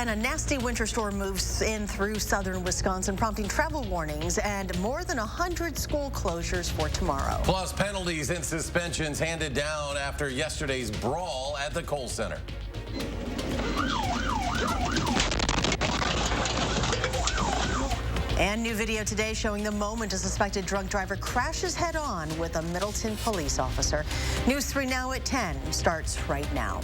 10, a nasty winter storm moves in through southern Wisconsin, prompting travel warnings and more than 100 school closures for tomorrow. Plus, penalties and suspensions handed down after yesterday's brawl at the Kohl Center. And new video today showing the moment a suspected drunk driver crashes head-on with a Middleton police officer. News 3 Now at 10 starts right now.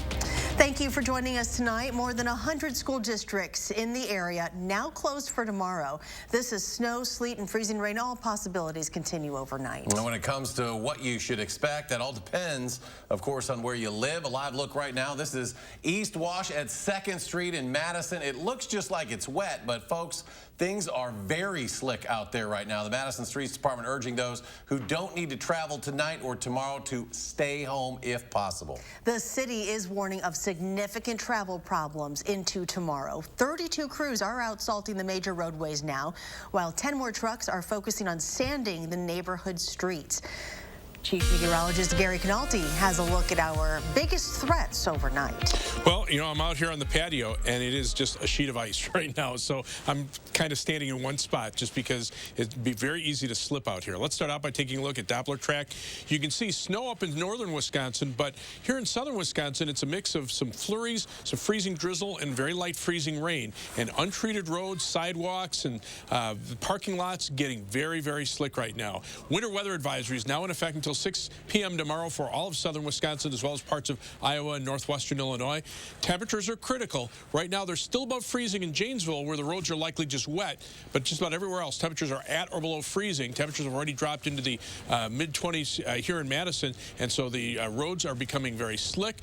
Thank you for joining us tonight. More than 100 school districts in the area now closed for tomorrow. This is snow, sleet, and freezing rain. All possibilities continue overnight. When it comes to what you should expect, that all depends, of course, on where you live. A live look right now. This is East Wash at 2nd Street in Madison. It looks just like it's wet, but folks, things are very slick out there right now. The Madison Streets Department urging those who don't need to travel tonight or tomorrow to stay home if possible. The city is warning of significant travel problems into tomorrow. 32 crews are out salting the major roadways now, while 10 more trucks are focusing on sanding the neighborhood streets. Chief Meteorologist Gary Canalti has a look at our biggest threats overnight. Well, you know, I'm out here on the patio, and it is just a sheet of ice right now. So I'm kind of standing in one spot just because it'd be very easy to slip out here. Let's start out by taking a look at Doppler track. You can see snow up in northern Wisconsin, but here in southern Wisconsin, it's a mix of some flurries, some freezing drizzle, and very light freezing rain. And untreated roads, sidewalks, and parking lots getting very, very slick right now. Winter weather advisory is now in effect until 6 p.m. tomorrow for all of southern Wisconsin, as well as parts of Iowa and northwestern Illinois. Temperatures are critical. Right now, they're still above freezing in Janesville, where the roads are likely just wet, but just about everywhere else, temperatures are at or below freezing. Temperatures have already dropped into the mid-20s here in Madison, and so the roads are becoming very slick.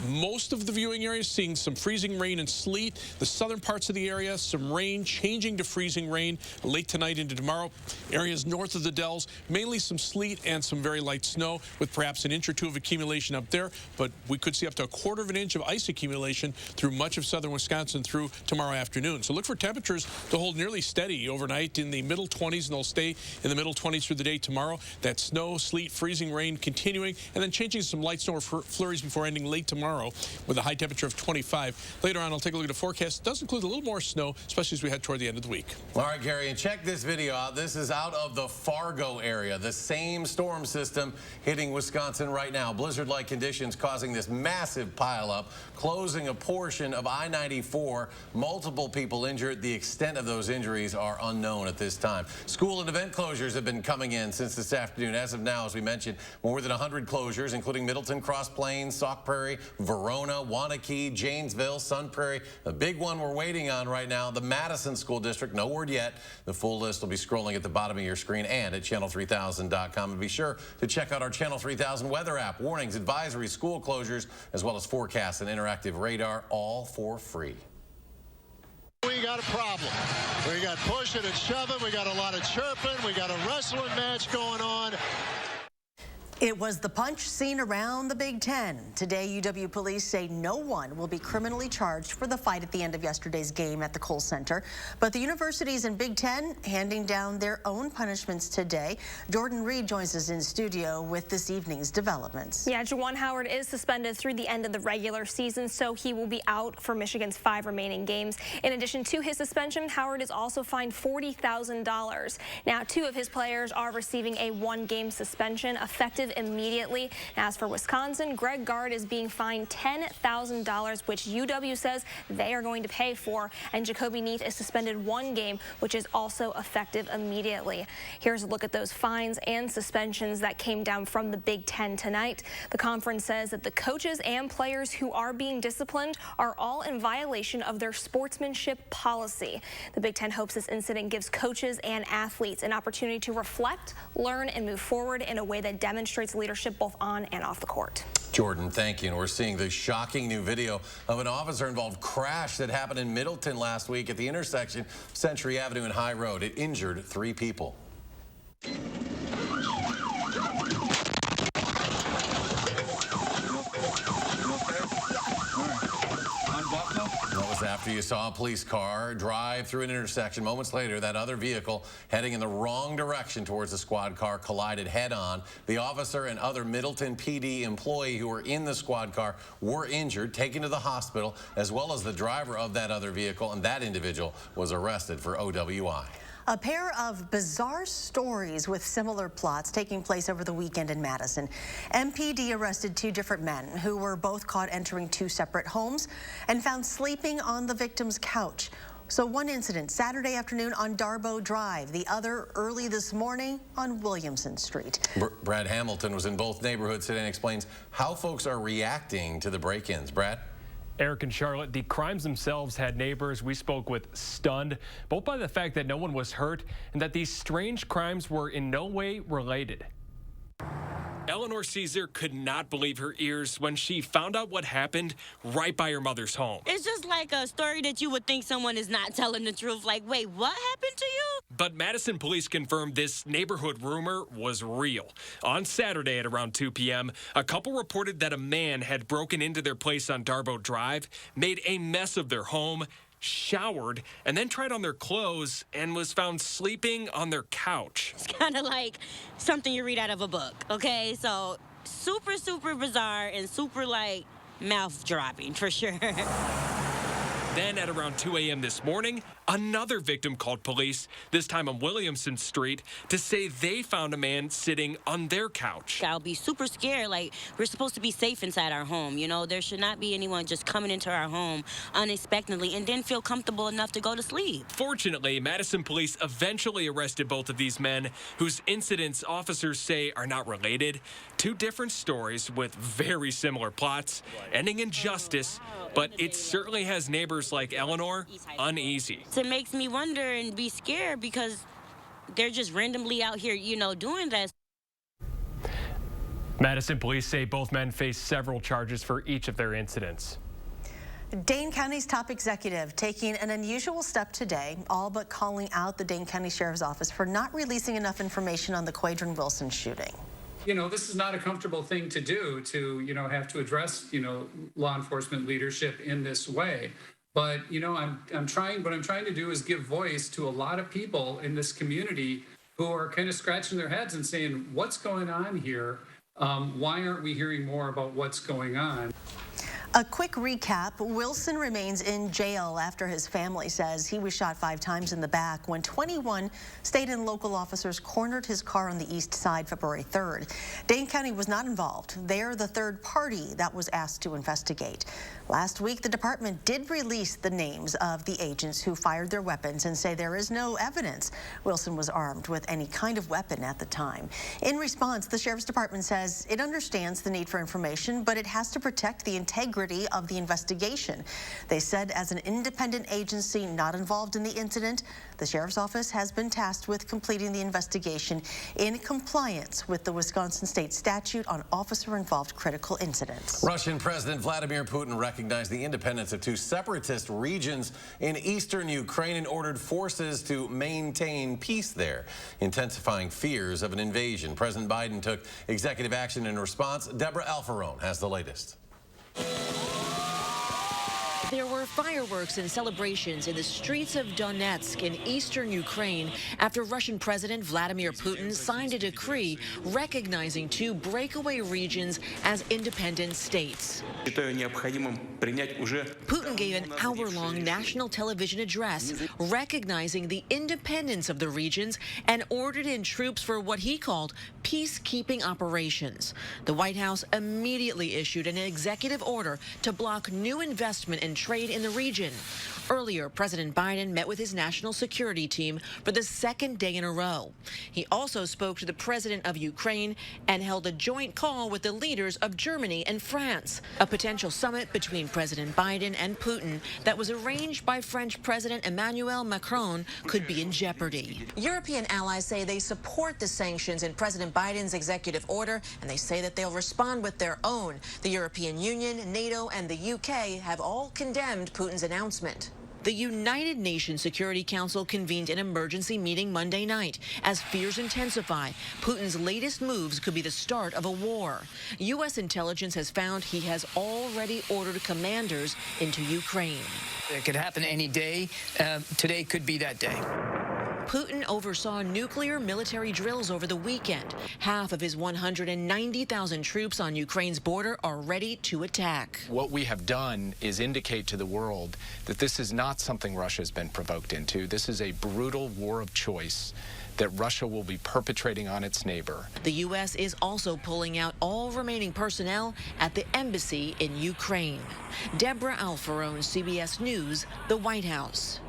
Most of the viewing areas seeing some freezing rain and sleet. The southern parts of the area, some rain changing to freezing rain late tonight into tomorrow. Areas north of the Dells, mainly some sleet and some very light snow with perhaps an inch or two of accumulation up there, but we could see up to 1/4 of an inch of ice accumulation through much of southern Wisconsin through tomorrow afternoon. So look for temperatures to hold nearly steady overnight in the middle 20s, and they'll stay in the middle 20s through the day tomorrow. That snow, sleet, freezing rain continuing, and then changing some light snow or flurries before ending late tomorrow with a high temperature of 25. Later on, I'll take a look at the forecast. It does include a little more snow, especially as we head toward the end of the week. All right, Gary, and check this video out. This is out of the Fargo area. The same storm system hitting Wisconsin right now. Blizzard-like conditions causing this massive pileup, closing a portion of I-94. Multiple people injured. The extent of those injuries are unknown at this time. School and event closures have been coming in since this afternoon. As of now, as we mentioned, more than 100 closures, including Middleton, Cross Plains, Sauk Prairie, Verona, Waunakee, Janesville, Sun Prairie. The big one we're waiting on right now, the Madison School District. No word yet. The full list will be scrolling at the bottom of your screen and at channel3000.com. And be sure to check out our Channel 3000 weather app. Warnings, advisories, school closures, as well as forecasts and interactive radar, all for free. We got a problem. We got pushing and shoving. We got a lot of chirping. We got a wrestling match going on. It was the punch seen around the Big Ten. Today, UW police say no one will be criminally charged for the fight at the end of yesterday's game at the Kohl Center. But the universities in Big Ten handing down their own punishments today. Jordan Reed joins us in studio with this evening's developments. Yeah, Juwan Howard is suspended through the end of the regular season, so he will be out for Michigan's 5 remaining games. In addition to his suspension, Howard is also fined $40,000. Now, 2 of his players are receiving a 1-game suspension effective immediately. As for Wisconsin, Greg Gard is being fined $10,000, which UW says they are going to pay for, and Jacoby Neath is suspended 1 game, which is also effective immediately. Here's a look at those fines and suspensions that came down from the Big Ten tonight. The conference says that the coaches and players who are being disciplined are all in violation of their sportsmanship policy. The Big Ten hopes this incident gives coaches and athletes an opportunity to reflect, learn, and move forward in a way that demonstrates leadership both on and off the court. Jordan, thank you. And we're seeing the shocking new video of an officer-involved crash that happened in Middleton last week at the intersection of Century Avenue and High Road. It injured 3 people. What was after you saw a police car drive through an intersection. Moments later, that other vehicle heading in the wrong direction towards the squad car collided head-on. The officer and other Middleton PD employee who were in the squad car were injured, taken to the hospital, as well as the driver of that other vehicle, and that individual was arrested for OWI. A pair of bizarre stories with similar plots taking place over the weekend in Madison. MPD arrested two different men who were both caught entering two separate homes and found sleeping on the victim's couch. So one incident Saturday afternoon on Darbo Drive, the other early this morning on Williamson Street. Brad Hamilton was in both neighborhoods today and explains how folks are reacting to the break-ins. Brad? Eric and Charlotte, the crimes themselves had neighbors we spoke with stunned, both by the fact that no one was hurt and that these strange crimes were in no way related. Eleanor Caesar could not believe her ears when she found out what happened right by her mother's home. It's just like a story that you would think someone is not telling the truth. Like, wait, what happened to you? But Madison police confirmed this neighborhood rumor was real. On Saturday at around 2 p.m., a couple reported that a man had broken into their place on Darbo Drive, made a mess of their home, showered, and then tried on their clothes and was found sleeping on their couch. It's kind of like something you read out of a book, okay? So super, super bizarre and super, like, mouth-dropping for sure. Then at around 2 a.m. this morning, another victim called police, this time on Williamson Street, to say they found a man sitting on their couch. I'll be super scared. Like, we're supposed to be safe inside our home. You know, there should not be anyone just coming into our home unexpectedly and then feel comfortable enough to go to sleep. Fortunately, Madison police eventually arrested both of these men, whose incidents officers say are not related. Two different stories with very similar plots, ending in justice, but it certainly has neighbors like Eleanor uneasy. It makes me wonder and be scared because they're just randomly out here, you know, doing that. Madison police say both men face several charges for each of their incidents. Dane County's top executive taking an unusual step today, all but calling out the Dane County Sheriff's Office for not releasing enough information on the Quadron Wilson shooting. You know, this is not a comfortable thing to do, to, you know, have to address, you know, law enforcement leadership in this way. But, you know, what I'm trying to do is give voice to a lot of people in this community who are kind of scratching their heads and saying, what's going on here? Why aren't we hearing more about what's going on? A quick recap, Wilson remains in jail after his family says he was shot 5 times in the back when 21 state and local officers cornered his car on the east side February 3rd. Dane County was not involved. They're the third party that was asked to investigate. Last week, the department did release the names of the agents who fired their weapons and say there is no evidence Wilson was armed with any kind of weapon at the time. In response, the Sheriff's Department says it understands the need for information, but it has to protect the integrity of the investigation. They said as an independent agency not involved in the incident, the Sheriff's Office has been tasked with completing the investigation in compliance with the Wisconsin state statute on officer-involved critical incidents. Russian President Vladimir Putin recognized the independence of 2 separatist regions in eastern Ukraine and ordered forces to maintain peace there, intensifying fears of an invasion. President Biden took executive action in response. Deborah Alfarone has the latest. There were fireworks and celebrations in the streets of Donetsk in eastern Ukraine after Russian President Vladimir Putin signed a decree recognizing 2 breakaway regions as independent states. Putin gave an hour-long national television address recognizing the independence of the regions and ordered in troops for what he called peacekeeping operations. The White House immediately issued an executive order to block new investment and trade in the region. Earlier, President Biden met with his national security team for the 2nd day in a row. He also spoke to the president of Ukraine and held a joint call with the leaders of Germany and France. A potential summit between President Biden and Putin that was arranged by French President Emmanuel Macron could be in jeopardy. European allies say they support the sanctions in President Biden's executive order, and they say that they'll respond with their own. The European Union, NATO, and the UK have all condemned Putin's announcement. The United Nations Security Council convened an emergency meeting Monday night as fears intensify. Putin's latest moves could be the start of a war. U.S. intelligence has found he has already ordered commanders into Ukraine. It could happen any day. Today could be that day. Putin oversaw nuclear military drills over the weekend. Half of his 190,000 troops on Ukraine's border are ready to attack. What we have done is indicate to the world that this is not something Russia's been provoked into. This is a brutal war of choice that Russia will be perpetrating on its neighbor. The U.S. is also pulling out all remaining personnel at the embassy in Ukraine. Deborah Alfarone, CBS News, the White House.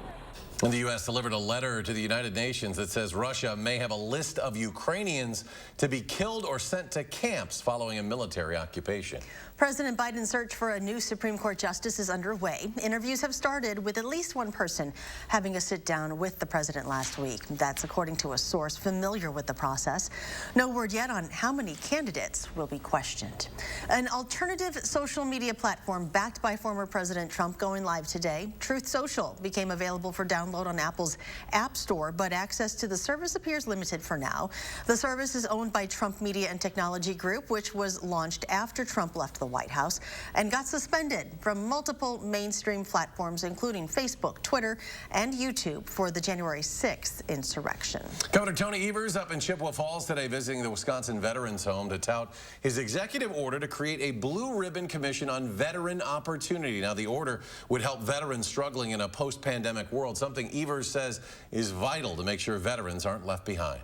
And the U.S. delivered a letter to the United Nations that says Russia may have a list of Ukrainians to be killed or sent to camps following a military occupation. President Biden's search for a new Supreme Court justice is underway. Interviews have started with at least one person having a sit-down with the president last week. That's according to a source familiar with the process. No word yet on how many candidates will be questioned. An alternative social media platform backed by former President Trump going live today. Truth Social became available for download on Apple's App Store, but access to the service appears limited for now. The service is owned by Trump Media and Technology Group, which was launched after Trump left the White House and got suspended from multiple mainstream platforms, including Facebook, Twitter, and YouTube for the January 6th insurrection. Governor Tony Evers up in Chippewa Falls today visiting the Wisconsin Veterans Home to tout his executive order to create a Blue Ribbon Commission on Veteran Opportunity. Now, the order would help veterans struggling in a post-pandemic world, something Evers says is vital to make sure veterans aren't left behind.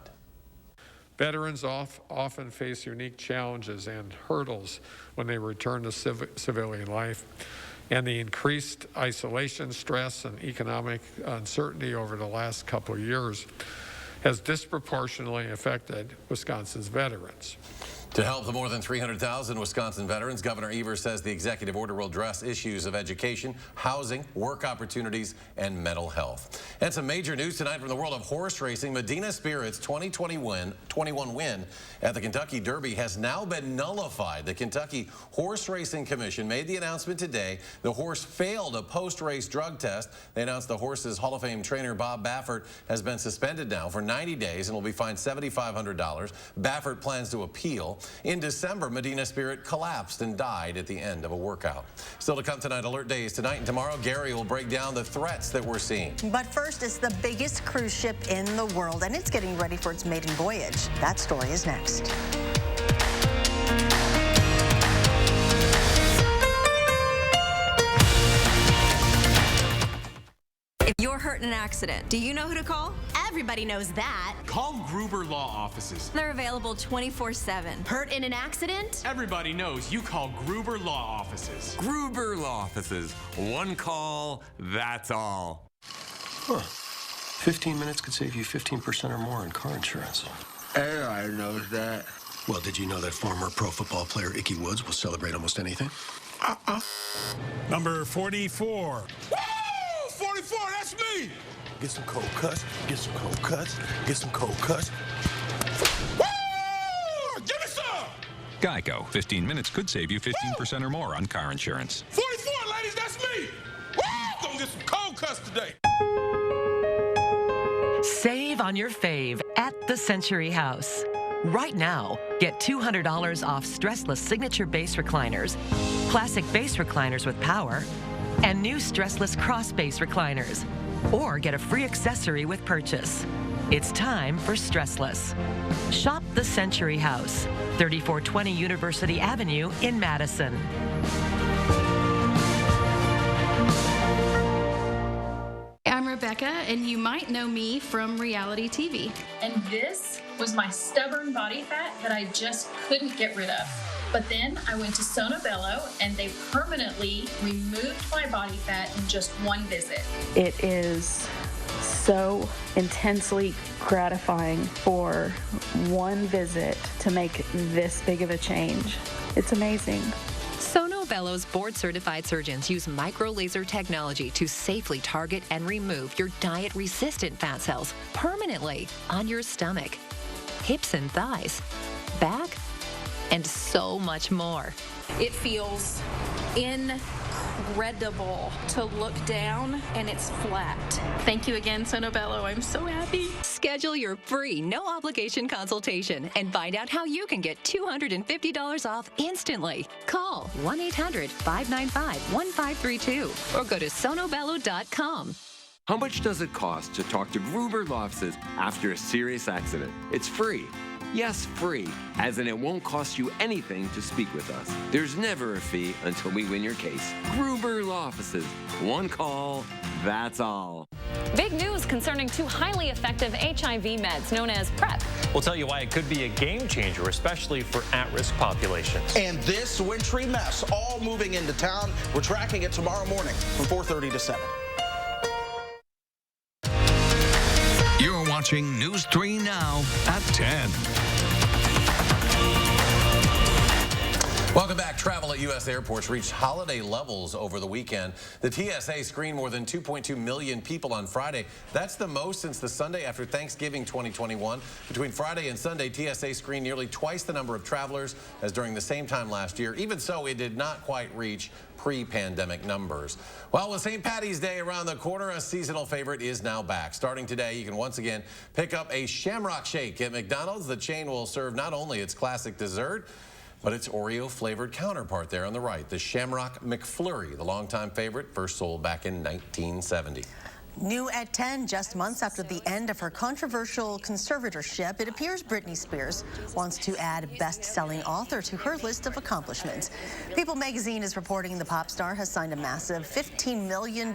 Veterans often face unique challenges and hurdles when they return to civilian life, and the increased isolation, stress, and economic uncertainty over the last couple of years has disproportionately affected Wisconsin's veterans. To help the more than 300,000 Wisconsin veterans, Governor Evers says the executive order will address issues of education, housing, work opportunities, and mental health. And some major news tonight from the world of horse racing. Medina Spirit's 2021 win at the Kentucky Derby has now been nullified. The Kentucky Horse Racing Commission made the announcement today. The horse failed a post-race drug test. They announced the horse's Hall of Fame trainer, Bob Baffert, has been suspended now for 90 days and will be fined $7,500. Baffert plans to appeal. In December, Medina Spirit collapsed and died at the end of a workout. Still to come tonight, Alert Days. Tonight and tomorrow, Gary will break down the threats that we're seeing. But first, it's the biggest cruise ship in the world, and it's getting ready for its maiden voyage. That story is next. If you're hurt in an accident, do you know who to call? Everybody knows that. Call Gruber Law Offices. They're available 24/7. Hurt in an accident? Everybody knows you call Gruber Law Offices. Gruber Law Offices. One call, that's all. Huh. 15 minutes could save you 15% or more in car insurance. Everybody knows that. Well, did you know that former pro football player Icky Woods will celebrate almost anything? Number 44. 44, that's me! Get some cold cuts, get some cold cuts, get some cold cuts. Woo! Give me some! Geico. 15 minutes could save you 15% or more on car insurance. 44, ladies, that's me! Woo! Gonna get some cold cuts today. Save on your fave at the Century House. Right now, get $200 off stressless signature base recliners, classic base recliners with power, and new stressless cross base recliners. Or get a free accessory with purchase. It's time for stressless. Shop the Century House, 3420 University Avenue in Madison. I'm Rebecca, and you might know me from reality TV. And this was my stubborn body fat that I just couldn't get rid of. But then I went to Sono Bello, and they permanently removed my body fat in just one visit. It is so intensely gratifying for one visit to make this big of a change. It's amazing. Sono Bello's board-certified surgeons use micro-laser technology to safely target and remove your diet-resistant fat cells permanently on your stomach, hips and thighs, back, and so much more. It feels incredible. incredible to look down and it's flat. Thank you again, Sonobello. I'm so happy. Schedule your free, no obligation consultation and find out how you can get $250 off instantly. Call 1-800-595-1532 or go to sonobello.com. How much does it cost to talk to Gruber Law Offices after a serious accident? It's free. Yes, free, as in it won't cost you anything to speak with us. There's never a fee until we win your case. Gruber Law Offices. One call, that's all. Big news concerning two highly effective HIV meds known as PrEP. We'll tell you why it could be a game changer, especially for at-risk populations. And this wintry mess all moving into town. We're tracking it tomorrow morning from 4:30 to 7. You're watching News 3 Now at 10. Welcome back. Travel at U.S. airports reached holiday levels over the weekend. The TSA screened more than 2.2 million people on Friday. That's the most since the Sunday after Thanksgiving 2021. Between Friday and Sunday, TSA screened nearly twice the number of travelers as during the same time last year. Even so, it did not quite reach pre-pandemic numbers. Well, with St. Patty's Day around the corner, a seasonal favorite is now back. Starting today, you can once again pick up a Shamrock Shake at McDonald's. The chain will serve not only its classic dessert, but its Oreo-flavored counterpart there on the right, the Shamrock McFlurry, the longtime favorite, first sold back in 1970. New at 10, just months after the end of her controversial conservatorship, it appears Britney Spears wants to add best-selling author to her list of accomplishments. People magazine is reporting the pop star has signed a massive $15 million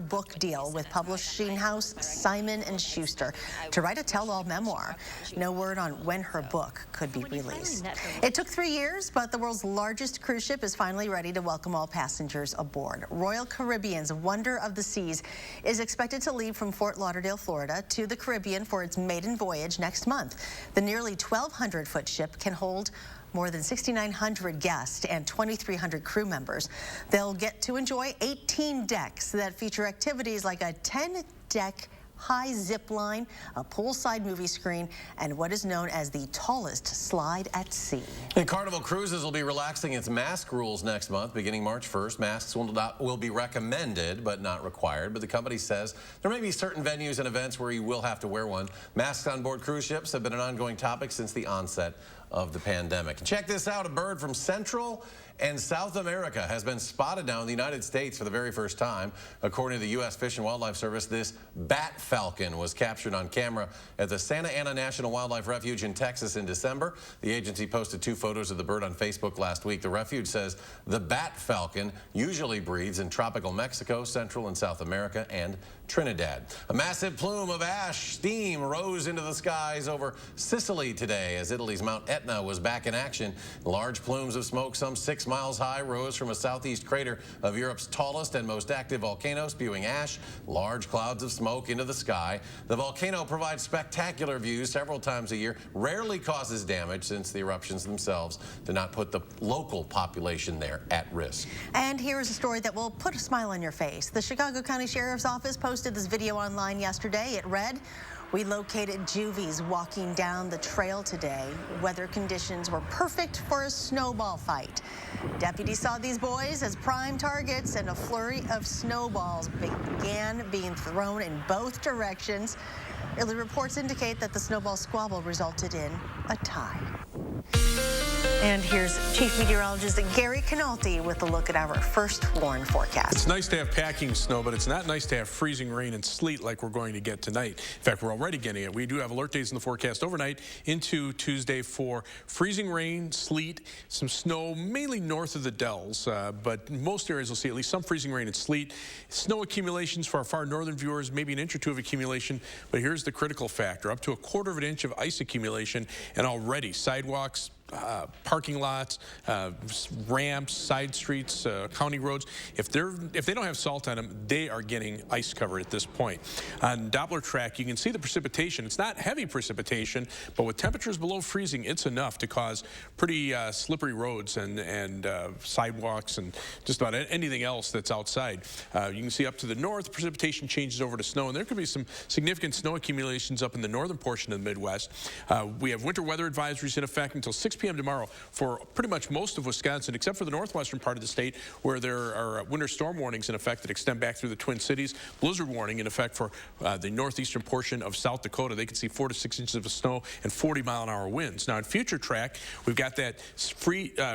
book deal with publishing house Simon & Schuster to write a tell-all memoir. No word on when her book could be released. It took 3 years, but the world's largest cruise ship is finally ready to welcome all passengers aboard. Royal Caribbean's Wonder of the Seas is expected to leave from Fort Lauderdale, Florida to the Caribbean for its maiden voyage next month. The nearly 1,200-foot ship can hold more than 6,900 guests and 2,300 crew members. They'll get to enjoy 18 decks that feature activities like a 10-deck high zip line, a poolside movie screen, and what is known as the tallest slide at sea. And Carnival Cruises will be relaxing its mask rules next month, beginning March 1st. Masks will be recommended, but not required. But the company says there may be certain venues and events where you will have to wear one. Masks on board cruise ships have been an ongoing topic since the onset of the pandemic. And check this out, a bird from Central and South America has been spotted now in the United States for the very first time. According to the U.S. Fish and Wildlife Service, this bat falcon was captured on camera at the Santa Ana National Wildlife Refuge in Texas in December. The agency posted 2 photos of the bird on Facebook last week. The refuge says the bat falcon usually breeds in tropical Mexico, Central and South America, and Trinidad. A massive plume of ash steam rose into the skies over Sicily today as Italy's Mount Etna was back in action. Large plumes of smoke, some 6 miles high, rose from a southeast crater of Europe's tallest and most active volcano, spewing ash, large clouds of smoke into the sky. The volcano provides spectacular views several times a year, rarely causes damage since the eruptions themselves do not put the local population there at risk. And here's a story that will put a smile on your face. The Chicago County Sheriff's Office posted this video online yesterday. It read, "We located juvies walking down the trail today. Weather conditions were perfect for a snowball fight. Deputies saw these boys as prime targets and a flurry of snowballs began being thrown in both directions. Early reports indicate that the snowball squabble resulted in a tie." And here's Chief Meteorologist Gary Canalti with a look at our first WARN forecast. It's nice to have packing snow, but it's not nice to have freezing rain and sleet like we're going to get tonight. In fact, we're already getting it. We do have alert days in the forecast overnight into Tuesday for freezing rain, sleet, some snow, mainly north of the Dells, but most areas will see at least some freezing rain and sleet. Snow accumulations for our far northern viewers, maybe 1 inch or 2 of accumulation, but here's the critical factor, up to 1/4 of an inch of ice accumulation, and already sidewalks, parking lots, ramps, side streets, county roads. If they don't have salt on them, they are getting ice covered at this point. On Doppler track, you can see the precipitation. It's not heavy precipitation, but with temperatures below freezing, it's enough to cause pretty slippery roads and sidewalks and just about anything else that's outside. You can see up to the north, precipitation changes over to snow, and there could be some significant snow accumulations up in the northern portion of the Midwest. We have winter weather advisories in effect until 6 p.m. tomorrow for pretty much most of Wisconsin, except for the northwestern part of the state, where there are winter storm warnings in effect that extend back through the Twin Cities. Blizzard warning in effect for the northeastern portion of South Dakota. They could see 4 to 6 inches of snow and 40-mile-an-hour winds. Now, in future track, we've got that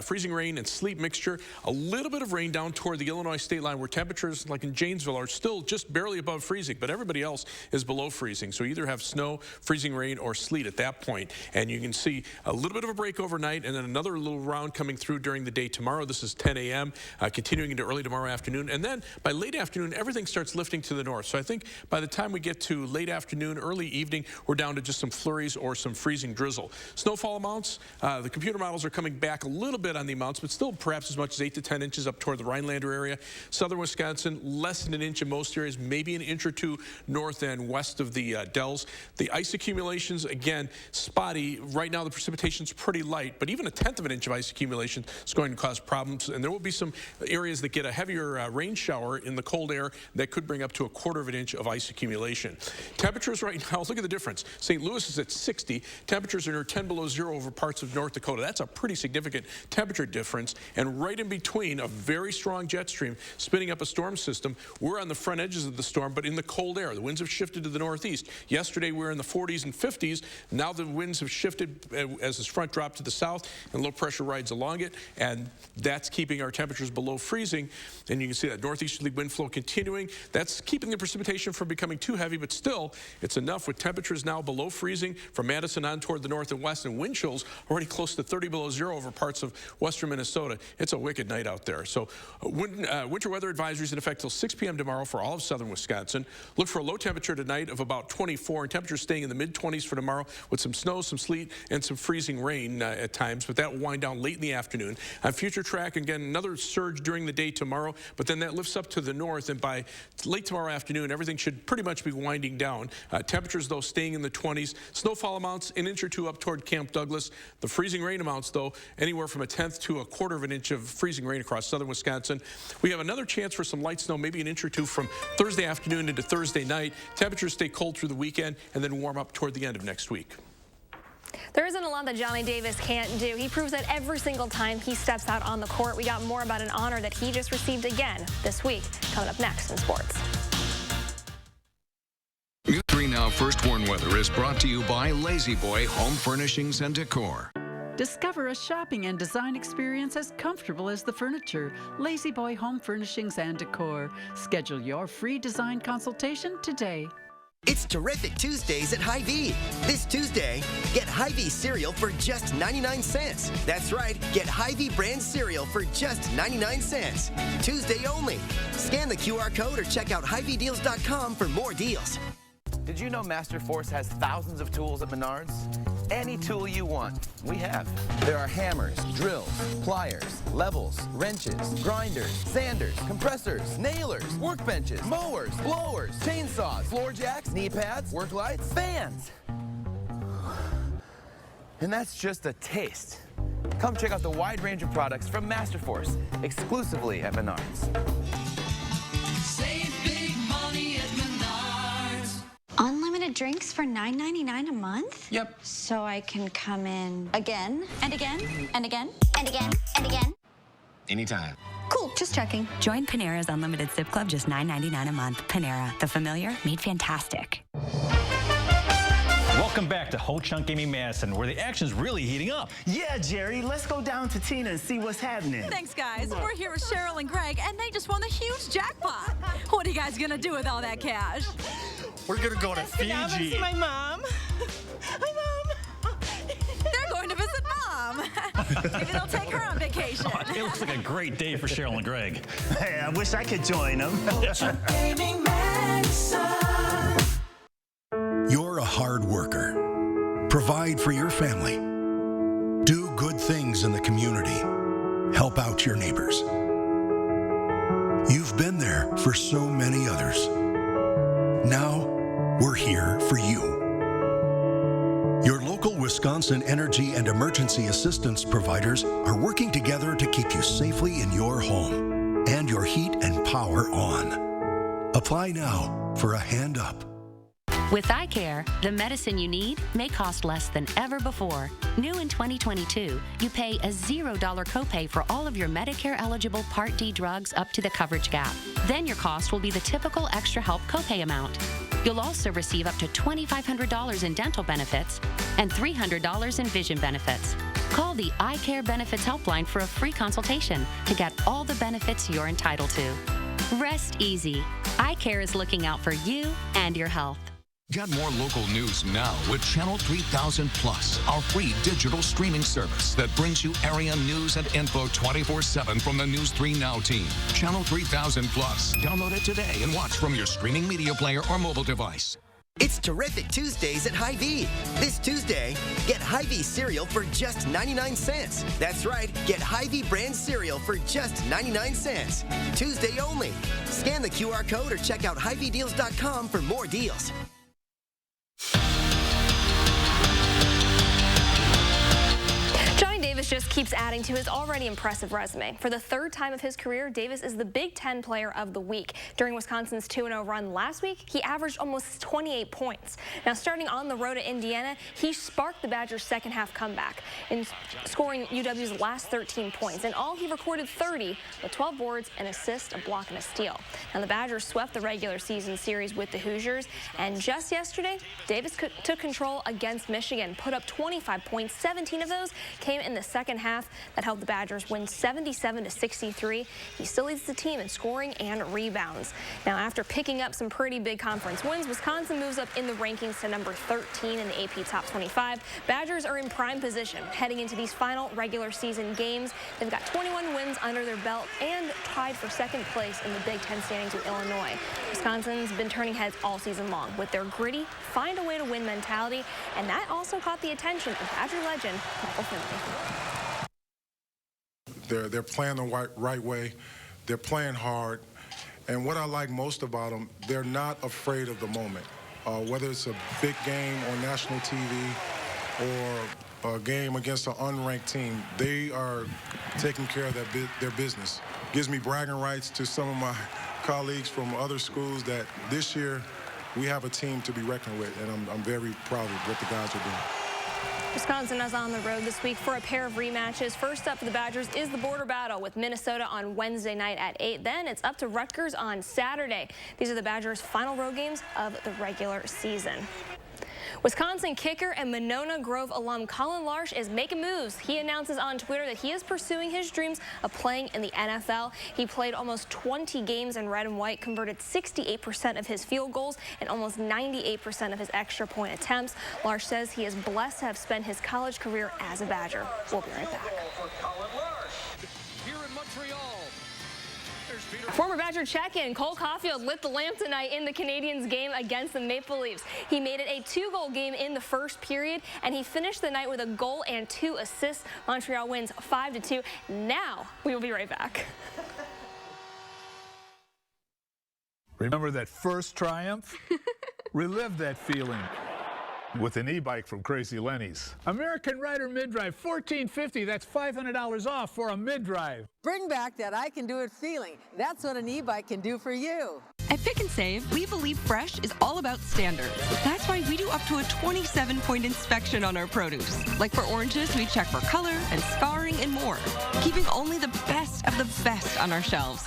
freezing rain and sleet mixture. A little bit of rain down toward the Illinois state line, where temperatures, like in Janesville, are still just barely above freezing, but everybody else is below freezing. So you either have snow, freezing rain, or sleet at that point. And you can see a little bit of a break overnight, and then another little round coming through during the day tomorrow. This is 10 a.m., continuing into early tomorrow afternoon. And then by late afternoon, everything starts lifting to the north. So I think by the time we get to late afternoon, early evening, we're down to just some flurries or some freezing drizzle. Snowfall amounts, the computer models are coming back a little bit on the amounts, but still perhaps as much as 8 to 10 inches up toward the Rhinelander area. Southern Wisconsin, less than an inch in most areas, maybe an inch or two north and west of the Dells. The ice accumulations, again, spotty. Right now the precipitation's pretty light, but even a 1/10 of an inch of ice accumulation is going to cause problems, and there will be some areas that get a heavier rain shower in the cold air that could bring up to a 1/4 of an inch of ice accumulation. Temperatures right now, look at the difference. St. Louis is at 60. Temperatures are near 10 below zero over parts of North Dakota. That's a pretty significant temperature difference, and right in between a very strong jet stream spinning up a storm system. We're on the front edges of the storm, but in the cold air. The winds have shifted to the northeast. Yesterday we were in the 40s and 50s. Now the winds have shifted as this front dropped to the south, and low pressure rides along it, and that's keeping our temperatures below freezing. And you can see that northeasterly wind flow continuing. That's keeping the precipitation from becoming too heavy, but still it's enough with temperatures now below freezing from Madison on toward the north and west, and wind chills already close to 30 below zero over parts of western Minnesota. It's a wicked night out there. So winter weather advisories in effect till 6 p.m. tomorrow for all of southern Wisconsin. Look for a low temperature tonight of about 24, and temperatures staying in the mid-20s for tomorrow with some snow, some sleet, and some freezing rain at times, but that will wind down late in the afternoon. On future track, again, another surge during the day tomorrow, but then that lifts up to the north, and by late tomorrow afternoon, everything should pretty much be winding down. Temperatures, though, staying in the 20s. Snowfall amounts, an inch or two up toward Camp Douglas. The freezing rain amounts, though, anywhere from a 1/10 to a 1/4 of an inch of freezing rain across southern Wisconsin. We have another chance for some light snow, maybe an inch or two from Thursday afternoon into Thursday night. Temperatures stay cold through the weekend and then warm up toward the end of next week. There isn't a lot that Johnny Davis can't do. He proves that every single time he steps out on the court. We got more about an honor that he just received again this week, coming up next in sports. News 3 Now First Warn Weather is brought to you by Lazy Boy Home Furnishings and Decor. Discover a shopping and design experience as comfortable as the furniture. Lazy Boy Home Furnishings and Decor. Schedule your free design consultation today. It's Terrific Tuesdays at Hy-Vee. This Tuesday, get Hy-Vee cereal for just 99 cents. That's right, get Hy-Vee brand cereal for just 99 cents. Tuesday only. Scan the QR code or check out HyVeeDeals.com for more deals. Did you know Master Force has thousands of tools at Menards? Any tool you want, we have. There are hammers, drills, pliers, levels, wrenches, grinders, sanders, compressors, nailers, workbenches, mowers, blowers, chainsaws, floor jacks, knee pads, work lights, fans. And that's just a taste. Come check out the wide range of products from Master Force, exclusively at Menards. Save big money at Menards. Unlimited drinks for $9.99 a month? Yep. So I can come in again and again and again and again and again? Anytime. Cool, just checking. Join Panera's Unlimited Sip Club, just $9.99 a month. Panera, the familiar made fantastic. Welcome back to Ho Chunk Gaming Madison, where the action's really heating up. Yeah, Jerry, let's go down to Tina and see what's happening. Thanks, guys. We're here with Cheryl and Greg, and they just won a huge jackpot. What are you guys gonna do with all that cash? We're gonna go to Fiji. I'm gonna see my mom. Hi, Mom. They're going to visit Mom. Maybe they'll take her on vacation. Oh, it looks like a great day for Cheryl and Greg. Hey, I wish I could join them. You're a hard worker. Provide for your family. Do good things in the community. Help out your neighbors. You've been there for so many others. Now, we're here for you. Your local Wisconsin energy and emergency assistance providers are working together to keep you safely in your home and your heat and power on. Apply now for a hand up. With eye care, the medicine you need may cost less than ever before. New in 2022, you pay a $0 copay for all of your Medicare-eligible Part D drugs up to the coverage gap. Then your cost will be the typical extra help copay amount. You'll also receive up to $2,500 in dental benefits and $300 in vision benefits. Call the Eye Care Benefits Helpline for a free consultation to get all the benefits you're entitled to. Rest easy. Eye Care is looking out for you and your health. Get more local news now with Channel 3000 Plus, our free digital streaming service that brings you area news and info 24/7 from the News 3 Now team. Channel 3000 Plus. Download it today and watch from your streaming media player or mobile device. It's Terrific Tuesdays at Hy-Vee. This Tuesday, get Hy-Vee cereal for just 99 cents. That's right, get Hy-Vee brand cereal for just 99 cents. Tuesday only. Scan the QR code or check out HyVeeDeals.com for more deals. Johnny Davis just keeps adding to his already impressive resume. For the third time of his career, Davis is the Big Ten Player of the Week. During Wisconsin's 2-0 run last week, he averaged almost 28 points. Now, starting on the road at Indiana, he sparked the Badgers' second-half comeback in scoring UW's last 13 points. In all, he recorded 30 with 12 boards, an assist, a block, and a steal. Now, the Badgers swept the regular season series with the Hoosiers, and just yesterday, Davis took control against Michigan, put up 25 points. 17 of those came in the second half. That helped the Badgers win 77-63. He still leads the team in scoring and rebounds. Now, after picking up some pretty big conference wins, Wisconsin moves up in the rankings to number 13 in the AP Top 25. Badgers are in prime position heading into these final regular season games. They've got 21 wins under their belt and tied for second place in the Big Ten standings with Illinois. Wisconsin's been turning heads all season long with their gritty, find a way to win mentality, and that also caught the attention of Badger legend Michael Finley. They're playing the right way. They're playing hard. And what I like most about them, they're not afraid of the moment. Whether it's a big game on national TV or a game against an unranked team, they are taking care of their business. Gives me bragging rights to some of my colleagues from other schools that this year we have a team to be reckoned with, and I'm very proud of what the guys are doing. Wisconsin is on the road this week for a pair of rematches. First up for the Badgers is the border battle with Minnesota on Wednesday night at 8. Then it's up to Rutgers on Saturday. These are the Badgers' final road games of the regular season. Wisconsin kicker and Monona Grove alum Colin Larsh is making moves. He announces on Twitter that he is pursuing his dreams of playing in the NFL. He played almost 20 games in red and white, converted 68% of his field goals and almost 98% of his extra point attempts. Larsh says he is blessed to have spent his college career as a Badger. We'll be right back. Former Badger check-in, Cole Caulfield lit the lamp tonight in the Canadiens game against the Maple Leafs. He made it a 2-goal game in the first period, and he finished the night with a goal and 2 assists. Montreal wins 5-2. Now, we will be right back. Remember that first triumph? Relive that feeling with an e-bike from Crazy Lenny's. American Rider Mid-Drive, $14.50. That's $500 off for a mid-drive. Bring back that I can do it feeling. That's what an e-bike can do for you. At Pick and Save, we believe fresh is all about standards. That's why we do up to a 27-point inspection on our produce. Like for oranges, we check for color and scarring and more, keeping only the best of the best on our shelves.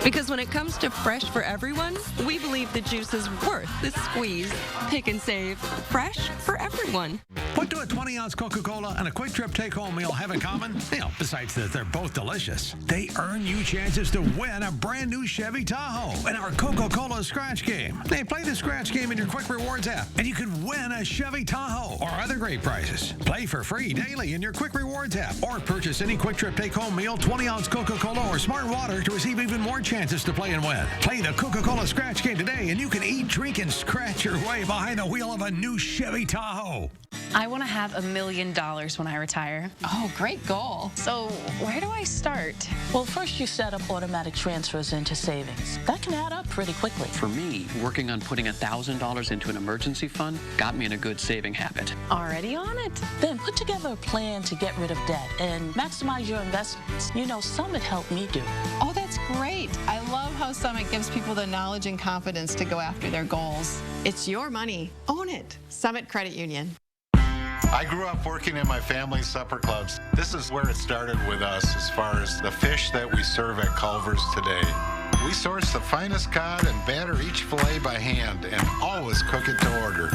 Because when it comes to fresh for everyone, we believe the juice is worth the squeeze. Pick and Save. Fresh for everyone. What do a 20-ounce Coca-Cola and a Quick Trip take-home meal have in common? You know, besides that they're both delicious. They earn you chances to win a brand new Chevy Tahoe in our Coca-Cola Scratch Game. They play the Scratch Game in your Quick Rewards app, and you can win a Chevy Tahoe or other great prizes. Play for free daily in your Quick Rewards app, or purchase any Quick Trip take-home meal, 20-ounce Coca-Cola or Smart Water to receive even more chances to play and win. Play the Coca-Cola Scratch Game today, and you can eat, drink, and scratch your way behind the wheel of a new Chevy Tahoe. I want to have $1 million when I retire. Oh, great goal. So where do I start? Well, first you set up automatic transfers into savings. That can add up pretty quickly. For me, working on putting $1,000 into an emergency fund got me in a good saving habit. Already on it. Then put together a plan to get rid of debt and maximize your investments. You know, Summit helped me do. Oh, that's great. I love how Summit gives people the knowledge and confidence to go after their goals. It's your money. Own it. Summit Credit Union. I grew up working in my family's supper clubs. This is where it started with us as far as the fish that we serve at Culver's today. We source the finest cod and batter each fillet by hand and always cook it to order.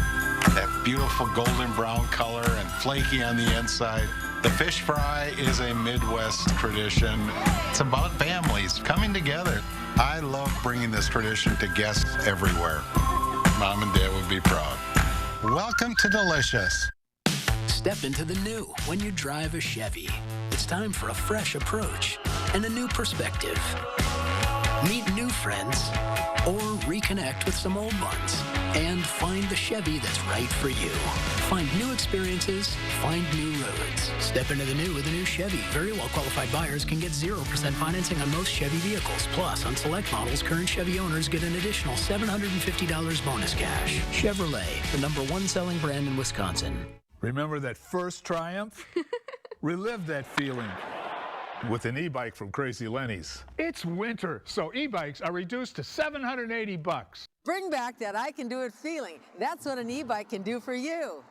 That beautiful golden brown color and flaky on the inside. The fish fry is a Midwest tradition. It's about families coming together. I love bringing this tradition to guests everywhere. Mom and Dad would be proud. Welcome to Delicious. Step into the new when you drive a Chevy. It's time for a fresh approach and a new perspective. Meet new friends or reconnect with some old ones and find the Chevy that's right for you. Find new experiences, find new roads. Step into the new with a new Chevy. Very well qualified buyers can get 0% financing on most Chevy vehicles. Plus, on select models, current Chevy owners get an additional $750 bonus cash. Chevrolet, the #1 selling brand in Wisconsin. Remember that first Triumph? Relive that feeling with an e-bike from Crazy Lenny's. It's winter, so e-bikes are reduced to $780. Bring back that I can do it feeling. That's what an e-bike can do for you.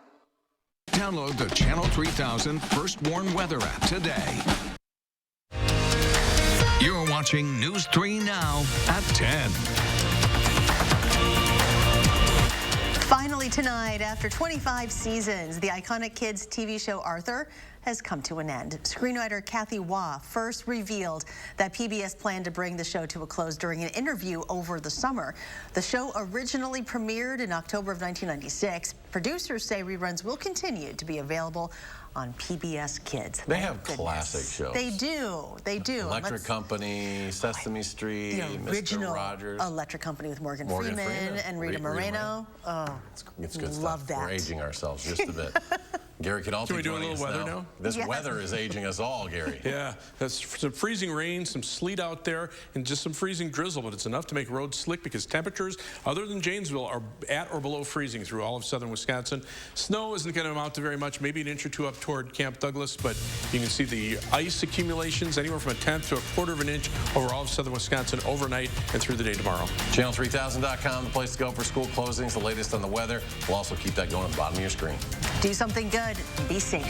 Download the Channel 3000 First Warn Weather app today. You're watching News 3 Now at 10. Finally tonight, after 25 seasons, the iconic kids TV show Arthur has come to an end. Screenwriter Kathy Waugh first revealed that PBS planned to bring the show to a close during an interview over the summer. The show originally premiered in October of 1996. Producers say reruns will continue to be available on PBS Kids. They have classic shows. They do. They do. Electric Company, Sesame Street, the original Mr. Rogers. Electric Company with Morgan Freeman and Rita Moreno. Oh, it's good love stuff. that. We're aging ourselves just a bit. Gary could also Can we do a joining little us weather now? This weather is aging us all, Gary. Yeah, that's some freezing rain, some sleet out there, and just some freezing drizzle, but it's enough to make roads slick because temperatures other than Janesville are at or below freezing through all of southern Wisconsin. Snow isn't going to amount to very much, maybe an inch or two up toward Camp Douglas, but you can see the ice accumulations anywhere from 1/10 to 1/4 of an inch over all of southern Wisconsin overnight and through the day tomorrow. Channel3000.com, the place to go for school closings, the latest on the weather. We'll also keep that going at the bottom of your screen. Do something good. Be safe.